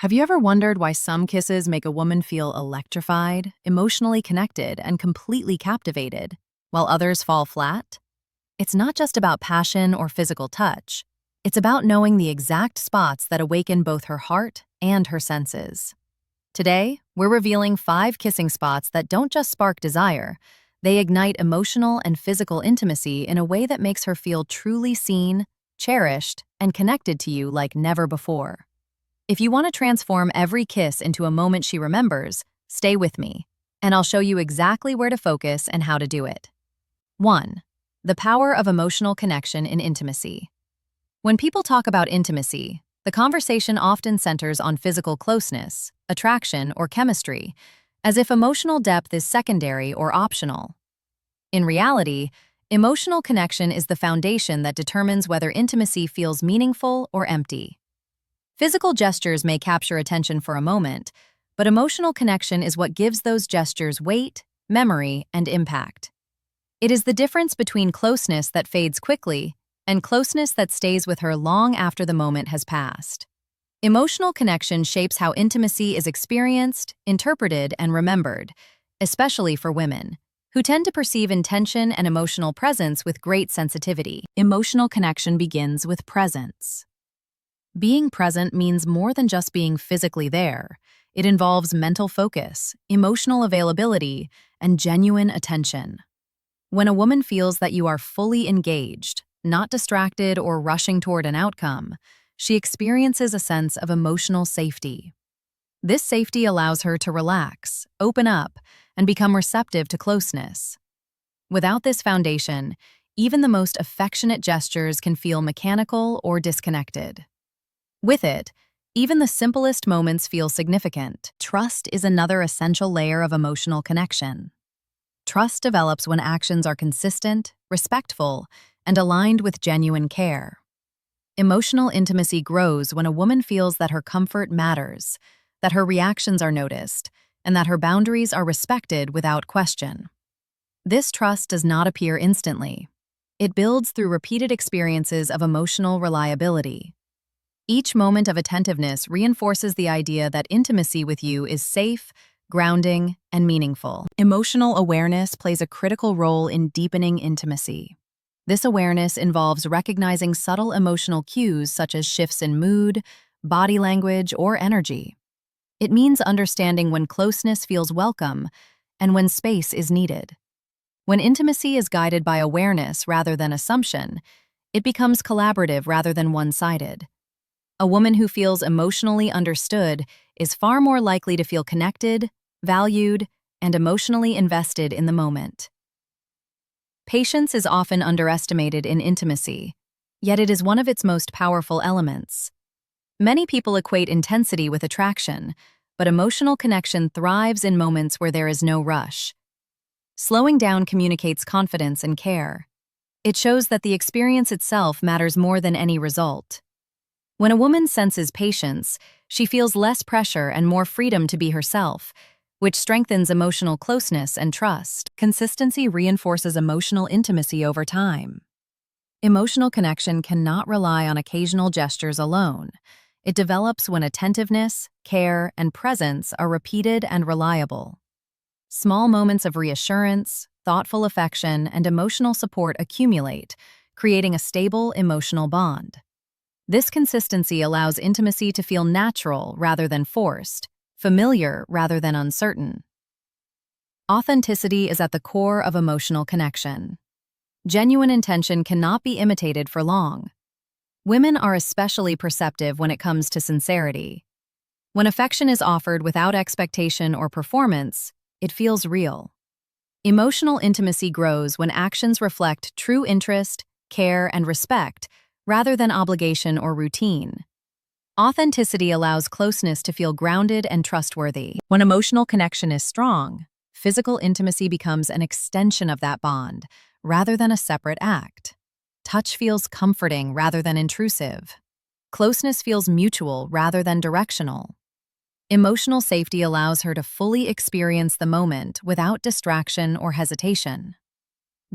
Have you ever wondered why some kisses make a woman feel electrified, emotionally connected, and completely captivated, while others fall flat? It's not just about passion or physical touch. It's about knowing the exact spots that awaken both her heart and her senses. Today, we're revealing 5 kissing spots that don't just spark desire, they ignite emotional and physical intimacy in a way that makes her feel truly seen, cherished, and connected to you like never before. If you want to transform every kiss into a moment she remembers, stay with me, and I'll show you exactly where to focus and how to do it. 1. The power of emotional connection in intimacy. When people talk about intimacy, the conversation often centers on physical closeness, attraction, or chemistry, as if emotional depth is secondary or optional. In reality, emotional connection is the foundation that determines whether intimacy feels meaningful or empty. Physical gestures may capture attention for a moment, but emotional connection is what gives those gestures weight, memory, and impact. It is the difference between closeness that fades quickly and closeness that stays with her long after the moment has passed. Emotional connection shapes how intimacy is experienced, interpreted, and remembered, especially for women, who tend to perceive intention and emotional presence with great sensitivity. Emotional connection begins with presence. Being present means more than just being physically there. It involves mental focus, emotional availability, and genuine attention. When a woman feels that you are fully engaged, not distracted or rushing toward an outcome, she experiences a sense of emotional safety. This safety allows her to relax, open up, and become receptive to closeness. Without this foundation, even the most affectionate gestures can feel mechanical or disconnected. With it, even the simplest moments feel significant. Trust is another essential layer of emotional connection. Trust develops when actions are consistent, respectful, and aligned with genuine care. Emotional intimacy grows when a woman feels that her comfort matters, that her reactions are noticed, and that her boundaries are respected without question. This trust does not appear instantly. It builds through repeated experiences of emotional reliability. Each moment of attentiveness reinforces the idea that intimacy with you is safe, grounding, and meaningful. Emotional awareness plays a critical role in deepening intimacy. This awareness involves recognizing subtle emotional cues such as shifts in mood, body language, or energy. It means understanding when closeness feels welcome and when space is needed. When intimacy is guided by awareness rather than assumption, it becomes collaborative rather than one-sided. A woman who feels emotionally understood is far more likely to feel connected, valued, and emotionally invested in the moment. Patience is often underestimated in intimacy, yet it is one of its most powerful elements. Many people equate intensity with attraction, but emotional connection thrives in moments where there is no rush. Slowing down communicates confidence and care. It shows that the experience itself matters more than any result. When a woman senses patience, she feels less pressure and more freedom to be herself, which strengthens emotional closeness and trust. Consistency reinforces emotional intimacy over time. Emotional connection cannot rely on occasional gestures alone. It develops when attentiveness, care, and presence are repeated and reliable. Small moments of reassurance, thoughtful affection, and emotional support accumulate, creating a stable emotional bond. This consistency allows intimacy to feel natural rather than forced, familiar rather than uncertain. Authenticity is at the core of emotional connection. Genuine intention cannot be imitated for long. Women are especially perceptive when it comes to sincerity. When affection is offered without expectation or performance, it feels real. Emotional intimacy grows when actions reflect true interest, care, and respect, rather than obligation or routine. Authenticity allows closeness to feel grounded and trustworthy. When emotional connection is strong, physical intimacy becomes an extension of that bond, rather than a separate act. Touch feels comforting rather than intrusive. Closeness feels mutual rather than directional. Emotional safety allows her to fully experience the moment without distraction or hesitation.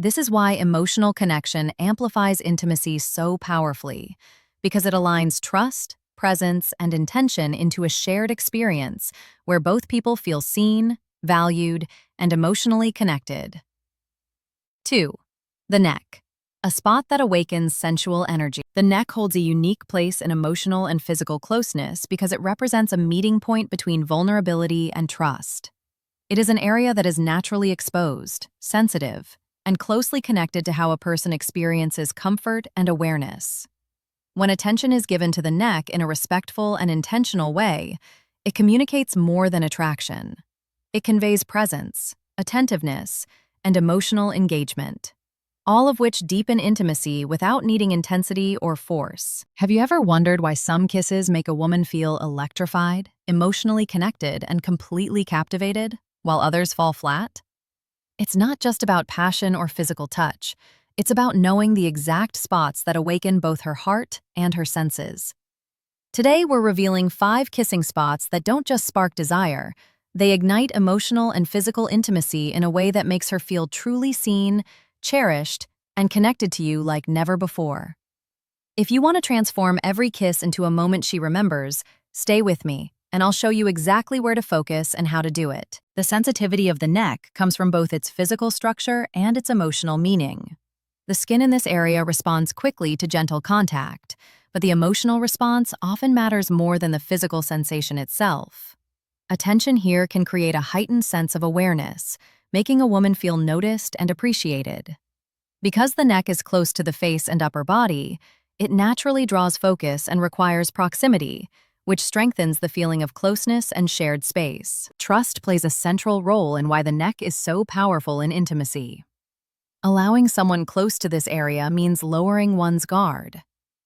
This is why emotional connection amplifies intimacy so powerfully, because it aligns trust, presence, and intention into a shared experience where both people feel seen, valued, and emotionally connected. 2. The neck. A spot that awakens sensual energy. The neck holds a unique place in emotional and physical closeness because it represents a meeting point between vulnerability and trust. It is an area that is naturally exposed, sensitive, and closely connected to how a person experiences comfort and awareness. When attention is given to the neck in a respectful and intentional way, it communicates more than attraction. It conveys presence, attentiveness, and emotional engagement, all of which deepen intimacy without needing intensity or force. Have you ever wondered why some kisses make a woman feel electrified, emotionally connected, and completely captivated, while others fall flat? It's not just about passion or physical touch. It's about knowing the exact spots that awaken both her heart and her senses. Today, we're revealing 5 kissing spots that don't just spark desire. They ignite emotional and physical intimacy in a way that makes her feel truly seen, cherished, and connected to you like never before. If you want to transform every kiss into a moment she remembers, stay with me, and I'll show you exactly where to focus and how to do it. The sensitivity of the neck comes from both its physical structure and its emotional meaning. The skin in this area responds quickly to gentle contact, but the emotional response often matters more than the physical sensation itself. Attention here can create a heightened sense of awareness, making a woman feel noticed and appreciated. Because the neck is close to the face and upper body, it naturally draws focus and requires proximity, which strengthens the feeling of closeness and shared space. Trust plays a central role in why the neck is so powerful in intimacy. Allowing someone close to this area means lowering one's guard.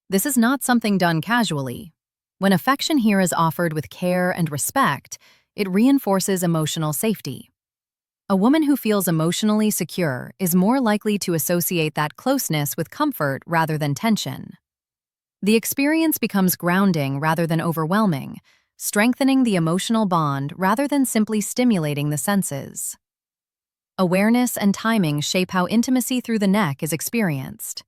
This is not something done casually. When affection here is offered with care and respect, it reinforces emotional safety. A woman who feels emotionally secure is more likely to associate that closeness with comfort rather than tension. The experience becomes grounding rather than overwhelming, strengthening the emotional bond rather than simply stimulating the senses. Awareness and timing shape how intimacy through the neck is experienced.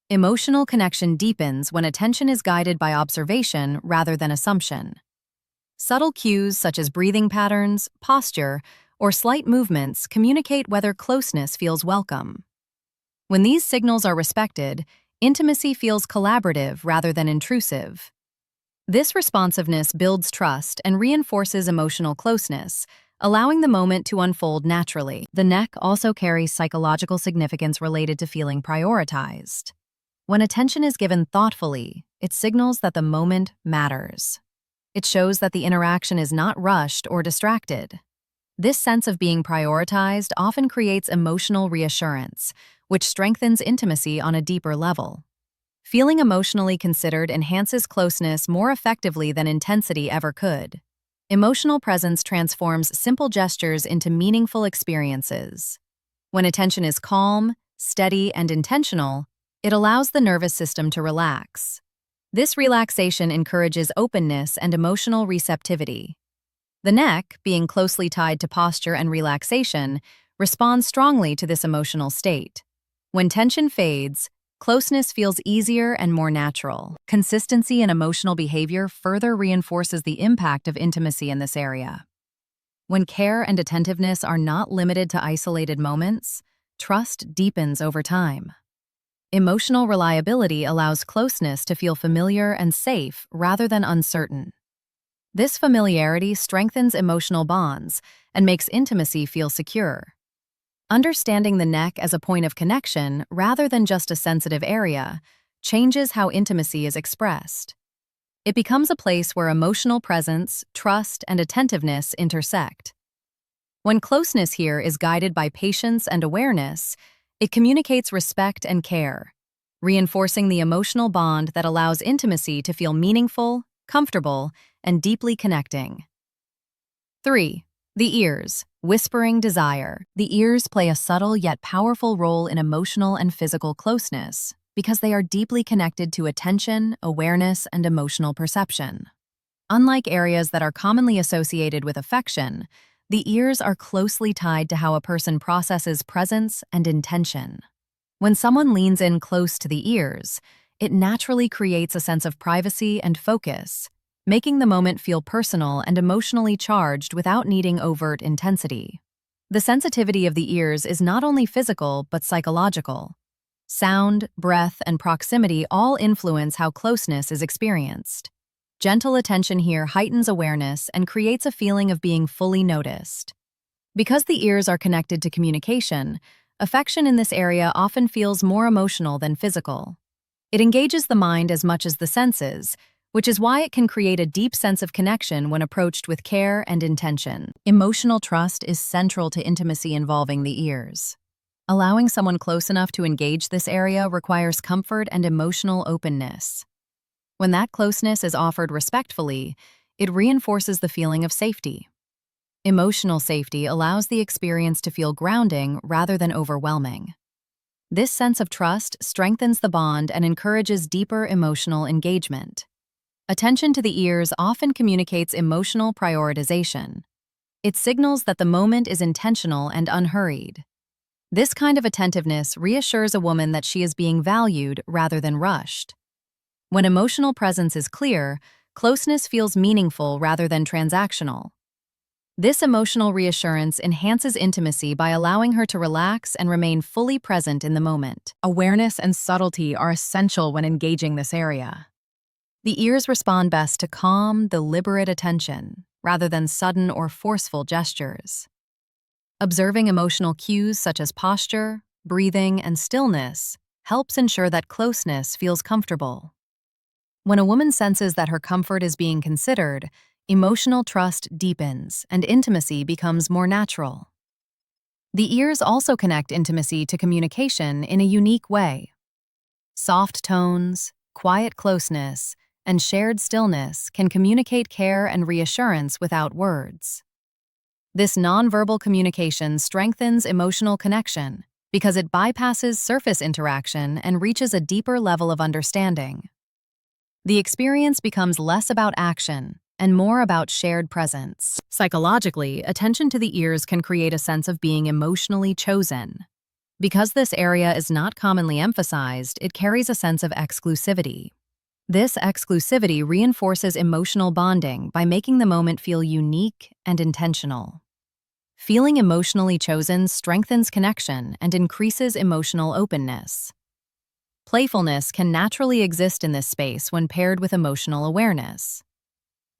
Emotional connection deepens when attention is guided by observation rather than assumption. Subtle cues such as breathing patterns, posture, or slight movements communicate whether closeness feels welcome. When these signals are respected, intimacy feels collaborative rather than intrusive. This responsiveness builds trust and reinforces emotional closeness, allowing the moment to unfold naturally. The neck also carries psychological significance related to feeling prioritized. When attention is given thoughtfully, it signals that the moment matters. It shows that the interaction is not rushed or distracted. This sense of being prioritized often creates emotional reassurance, which strengthens intimacy on a deeper level. Feeling emotionally considered enhances closeness more effectively than intensity ever could. Emotional presence transforms simple gestures into meaningful experiences. When attention is calm, steady, and intentional, it allows the nervous system to relax. This relaxation encourages openness and emotional receptivity. The neck, being closely tied to posture and relaxation, responds strongly to this emotional state. When tension fades, closeness feels easier and more natural. Consistency in emotional behavior further reinforces the impact of intimacy in this area. When care and attentiveness are not limited to isolated moments, trust deepens over time. Emotional reliability allows closeness to feel familiar and safe rather than uncertain. This familiarity strengthens emotional bonds and makes intimacy feel secure. Understanding the neck as a point of connection rather than just a sensitive area changes how intimacy is expressed. It becomes a place where emotional presence, trust, and attentiveness intersect. When closeness here is guided by patience and awareness, it communicates respect and care, reinforcing the emotional bond that allows intimacy to feel meaningful, comfortable, and deeply connecting. 3. The ears, whispering desire. The ears play a subtle yet powerful role in emotional and physical closeness because they are deeply connected to attention, awareness, and emotional perception. Unlike areas that are commonly associated with affection, the ears are closely tied to how a person processes presence and intention. When someone leans in close to the ears, it naturally creates a sense of privacy and focus, making the moment feel personal and emotionally charged without needing overt intensity. The sensitivity of the ears is not only physical but psychological. Sound, breath, and proximity all influence how closeness is experienced. Gentle attention here heightens awareness and creates a feeling of being fully noticed. Because the ears are connected to communication, affection in this area often feels more emotional than physical. It engages the mind as much as the senses, which is why it can create a deep sense of connection when approached with care and intention. Emotional trust is central to intimacy involving the ears. Allowing someone close enough to engage this area requires comfort and emotional openness. When that closeness is offered respectfully, it reinforces the feeling of safety. Emotional safety allows the experience to feel grounding rather than overwhelming. This sense of trust strengthens the bond and encourages deeper emotional engagement. Attention to the ears often communicates emotional prioritization. It signals that the moment is intentional and unhurried. This kind of attentiveness reassures a woman that she is being valued rather than rushed. When emotional presence is clear, closeness feels meaningful rather than transactional. This emotional reassurance enhances intimacy by allowing her to relax and remain fully present in the moment. Awareness and subtlety are essential when engaging this area. The ears respond best to calm, deliberate attention, rather than sudden or forceful gestures. Observing emotional cues such as posture, breathing, and stillness helps ensure that closeness feels comfortable. When a woman senses that her comfort is being considered, emotional trust deepens and intimacy becomes more natural. The ears also connect intimacy to communication in a unique way. Soft tones, quiet closeness, and shared stillness can communicate care and reassurance without words. This nonverbal communication strengthens emotional connection because it bypasses surface interaction and reaches a deeper level of understanding. The experience becomes less about action and more about shared presence. Psychologically, attention to the ears can create a sense of being emotionally chosen. Because this area is not commonly emphasized, it carries a sense of exclusivity. This exclusivity reinforces emotional bonding by making the moment feel unique and intentional. Feeling emotionally chosen strengthens connection and increases emotional openness. Playfulness can naturally exist in this space when paired with emotional awareness.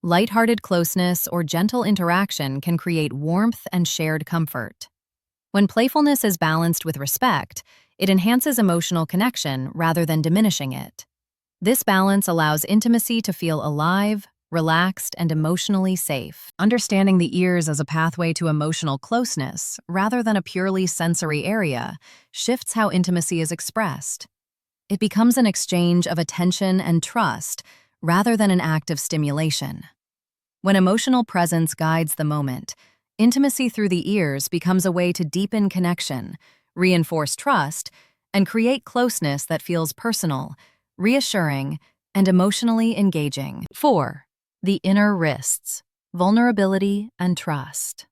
Lighthearted closeness or gentle interaction can create warmth and shared comfort. When playfulness is balanced with respect, it enhances emotional connection rather than diminishing it. This balance allows intimacy to feel alive, relaxed, and emotionally safe. Understanding the ears as a pathway to emotional closeness, rather than a purely sensory area, shifts how intimacy is expressed. It becomes an exchange of attention and trust, rather than an act of stimulation. When emotional presence guides the moment, intimacy through the ears becomes a way to deepen connection, reinforce trust, and create closeness that feels personal, reassuring, and emotionally engaging. 4. The inner wrists, vulnerability and trust.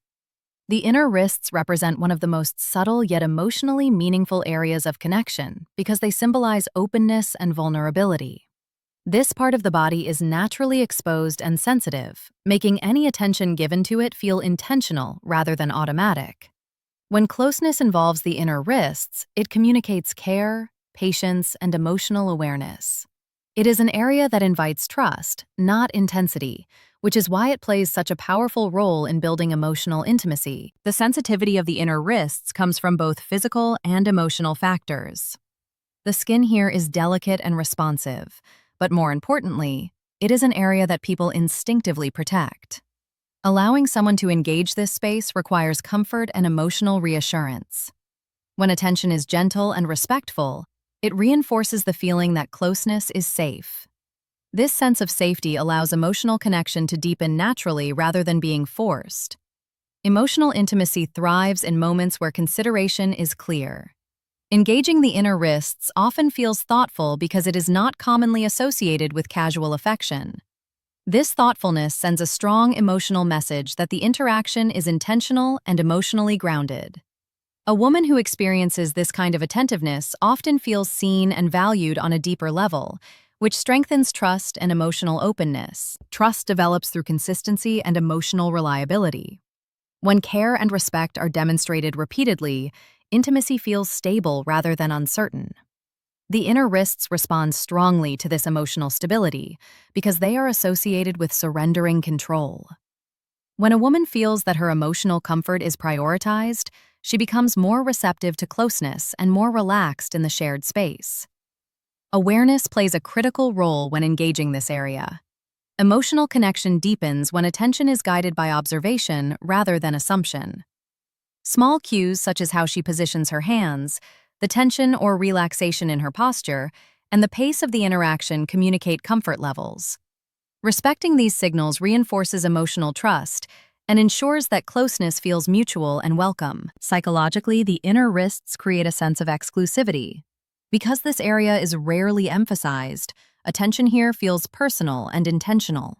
The inner wrists represent one of the most subtle yet emotionally meaningful areas of connection because they symbolize openness and vulnerability. This part of the body is naturally exposed and sensitive, making any attention given to it feel intentional rather than automatic. When closeness involves the inner wrists, it communicates care, patience, and emotional awareness. It is an area that invites trust, not intensity, which is why it plays such a powerful role in building emotional intimacy. The sensitivity of the inner wrists comes from both physical and emotional factors. The skin here is delicate and responsive, but more importantly, it is an area that people instinctively protect. Allowing someone to engage this space requires comfort and emotional reassurance. When attention is gentle and respectful, it reinforces the feeling that closeness is safe. This sense of safety allows emotional connection to deepen naturally rather than being forced. Emotional intimacy thrives in moments where consideration is clear. Engaging the inner wrists often feels thoughtful because it is not commonly associated with casual affection. This thoughtfulness sends a strong emotional message that the interaction is intentional and emotionally grounded. A woman who experiences this kind of attentiveness often feels seen and valued on a deeper level, which strengthens trust and emotional openness. Trust develops through consistency and emotional reliability. When care and respect are demonstrated repeatedly, intimacy feels stable rather than uncertain. The inner wrists respond strongly to this emotional stability because they are associated with surrendering control. When a woman feels that her emotional comfort is prioritized, she becomes more receptive to closeness and more relaxed in the shared space. Awareness plays a critical role when engaging this area. Emotional connection deepens when attention is guided by observation rather than assumption. Small cues such as how she positions her hands, the tension or relaxation in her posture, and the pace of the interaction communicate comfort levels. Respecting these signals reinforces emotional trust and ensures that closeness feels mutual and welcome. Psychologically, the inner wrists create a sense of exclusivity. Because this area is rarely emphasized, attention here feels personal and intentional.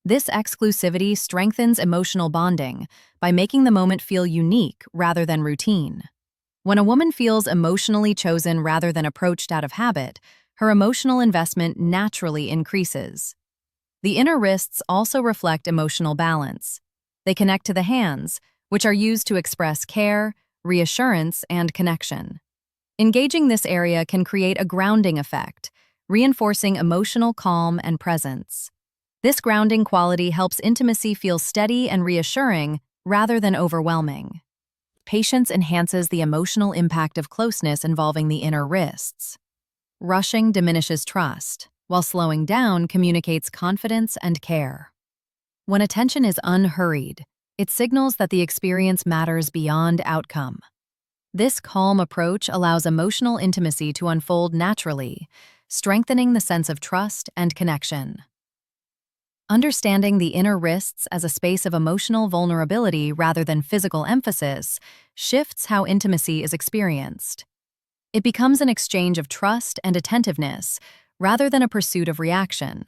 This exclusivity strengthens emotional bonding by making the moment feel unique rather than routine. When a woman feels emotionally chosen rather than approached out of habit, her emotional investment naturally increases. The inner wrists also reflect emotional balance. They connect to the hands, which are used to express care, reassurance, and connection. Engaging this area can create a grounding effect, reinforcing emotional calm and presence. This grounding quality helps intimacy feel steady and reassuring rather than overwhelming. Patience enhances the emotional impact of closeness involving the inner wrists. Rushing diminishes trust, while slowing down communicates confidence and care. When attention is unhurried, it signals that the experience matters beyond outcome. This calm approach allows emotional intimacy to unfold naturally, strengthening the sense of trust and connection. Understanding the inner wrists as a space of emotional vulnerability rather than physical emphasis shifts how intimacy is experienced. It becomes an exchange of trust and attentiveness rather than a pursuit of reaction.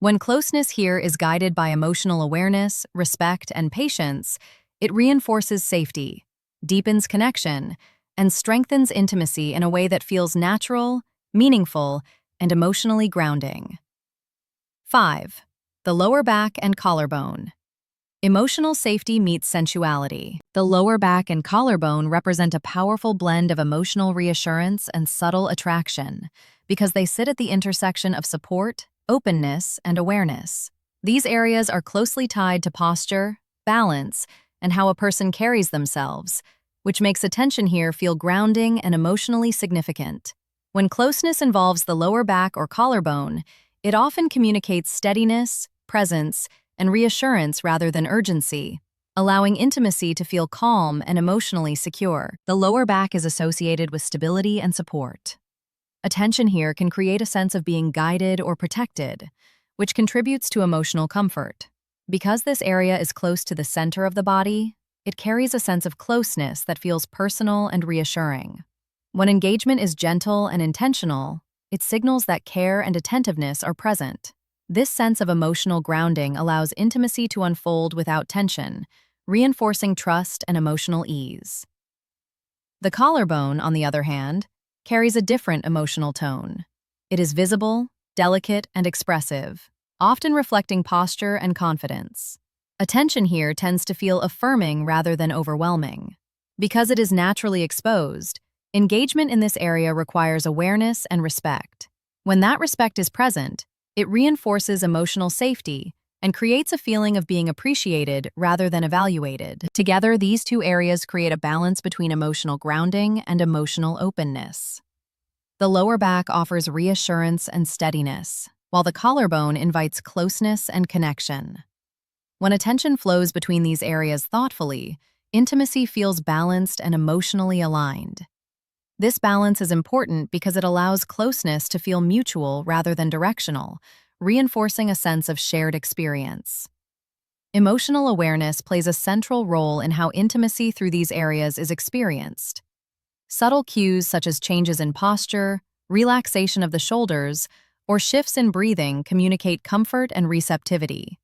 When closeness here is guided by emotional awareness, respect, and patience, it reinforces safety, deepens connection, and strengthens intimacy in a way that feels natural, meaningful, and emotionally grounding. 5. The lower back and collarbone. Emotional safety meets sensuality. The lower back and collarbone represent a powerful blend of emotional reassurance and subtle attraction because they sit at the intersection of support, openness, and awareness. These areas are closely tied to posture, balance, and how a person carries themselves, which makes attention here feel grounding and emotionally significant. When closeness involves the lower back or collarbone, it often communicates steadiness, presence, and reassurance rather than urgency, allowing intimacy to feel calm and emotionally secure. The lower back is associated with stability and support. Attention here can create a sense of being guided or protected, which contributes to emotional comfort. Because this area is close to the center of the body, it carries a sense of closeness that feels personal and reassuring. When engagement is gentle and intentional, it signals that care and attentiveness are present. This sense of emotional grounding allows intimacy to unfold without tension, reinforcing trust and emotional ease. The collarbone, on the other hand, carries a different emotional tone. It is visible, delicate, and expressive, often reflecting posture and confidence. Attention here tends to feel affirming rather than overwhelming. Because it is naturally exposed, engagement in this area requires awareness and respect. When that respect is present, it reinforces emotional safety and creates a feeling of being appreciated rather than evaluated. Together, these two areas create a balance between emotional grounding and emotional openness. The lower back offers reassurance and steadiness, while the collarbone invites closeness and connection. When attention flows between these areas thoughtfully, intimacy feels balanced and emotionally aligned. This balance is important because it allows closeness to feel mutual rather than directional, reinforcing a sense of shared experience. Emotional awareness plays a central role in how intimacy through these areas is experienced. Subtle cues such as changes in posture, relaxation of the shoulders, or shifts in breathing communicate comfort and receptivity.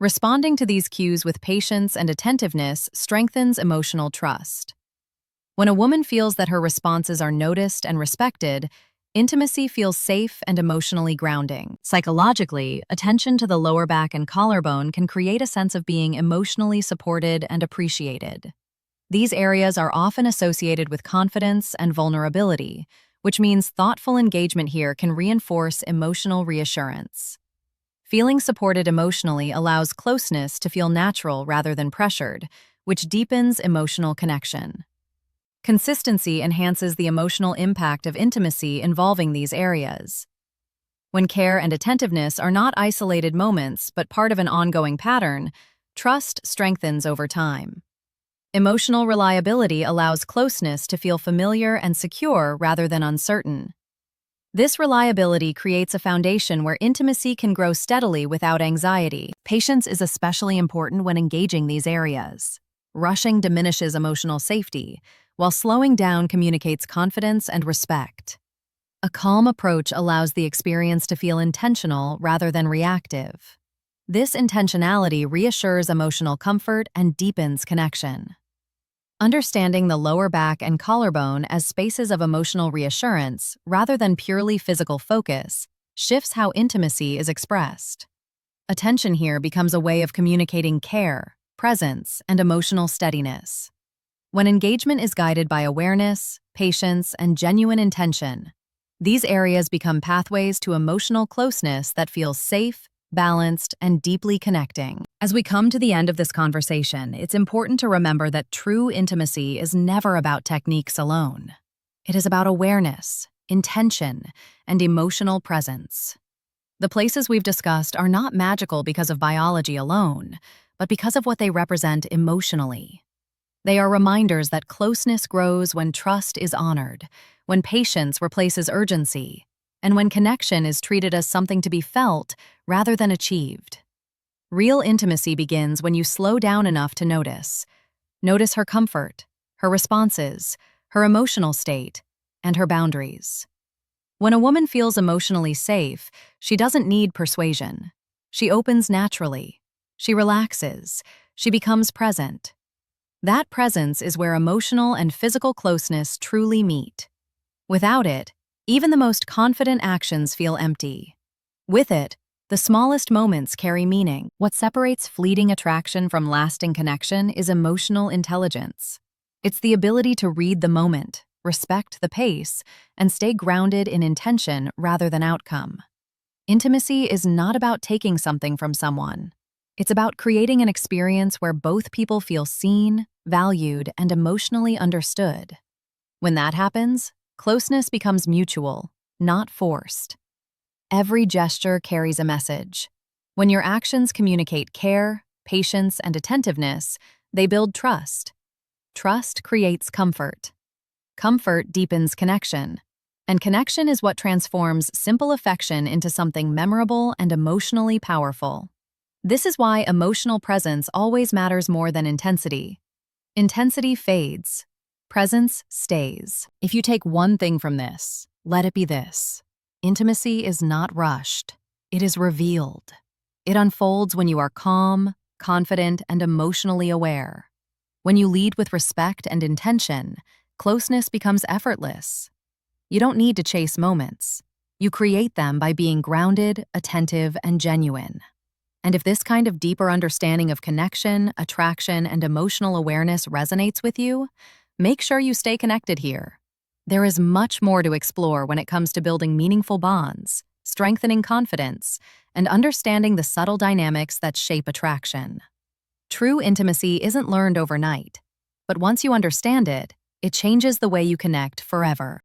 Responding to these cues with patience and attentiveness strengthens emotional trust. When a woman feels that her responses are noticed and respected, intimacy feels safe and emotionally grounding. Psychologically, attention to the lower back and collarbone can create a sense of being emotionally supported and appreciated. These areas are often associated with confidence and vulnerability, which means thoughtful engagement here can reinforce emotional reassurance. Feeling supported emotionally allows closeness to feel natural rather than pressured, which deepens emotional connection. Consistency enhances the emotional impact of intimacy involving these areas. When care and attentiveness are not isolated moments but part of an ongoing pattern, trust strengthens over time. Emotional reliability allows closeness to feel familiar and secure rather than uncertain. This reliability creates a foundation where intimacy can grow steadily without anxiety. Patience is especially important when engaging these areas. Rushing diminishes emotional safety, while slowing down communicates confidence and respect. A calm approach allows the experience to feel intentional rather than reactive. This intentionality reassures emotional comfort and deepens connection. Understanding the lower back and collarbone as spaces of emotional reassurance rather than purely physical focus shifts how intimacy is expressed. Attention here becomes a way of communicating care, presence, and emotional steadiness. When engagement is guided by awareness, patience, and genuine intention, these areas become pathways to emotional closeness that feels safe, balanced, and deeply connecting. As we come to the end of this conversation, it's important to remember that true intimacy is never about techniques alone. It is about awareness, intention, and emotional presence. The places we've discussed are not magical because of biology alone, but because of what they represent emotionally. They are reminders that closeness grows when trust is honored, when patience replaces urgency, and when connection is treated as something to be felt rather than achieved. Real intimacy begins when you slow down enough to notice. Notice her comfort, her responses, her emotional state, and her boundaries. When a woman feels emotionally safe, she doesn't need persuasion. She opens naturally. She relaxes. She becomes present. That presence is where emotional and physical closeness truly meet. Without it, even the most confident actions feel empty. With it, the smallest moments carry meaning. What separates fleeting attraction from lasting connection is emotional intelligence. It's the ability to read the moment, respect the pace, and stay grounded in intention rather than outcome. Intimacy is not about taking something from someone. It's about creating an experience where both people feel seen, valued, and emotionally understood. When that happens, closeness becomes mutual, not forced. Every gesture carries a message. When your actions communicate care, patience, and attentiveness, they build trust. Trust creates comfort. Comfort deepens connection. And connection is what transforms simple affection into something memorable and emotionally powerful. This is why emotional presence always matters more than intensity. Intensity fades. Presence stays. If you take one thing from this, let it be this. Intimacy is not rushed. It is revealed. It unfolds when you are calm, confident, and emotionally aware. When you lead with respect and intention, closeness becomes effortless. You don't need to chase moments. You create them by being grounded, attentive, and genuine. And if this kind of deeper understanding of connection, attraction, and emotional awareness resonates with you, make sure you stay connected here. There is much more to explore when it comes to building meaningful bonds, strengthening confidence, and understanding the subtle dynamics that shape attraction. True intimacy isn't learned overnight, but once you understand it, it changes the way you connect forever.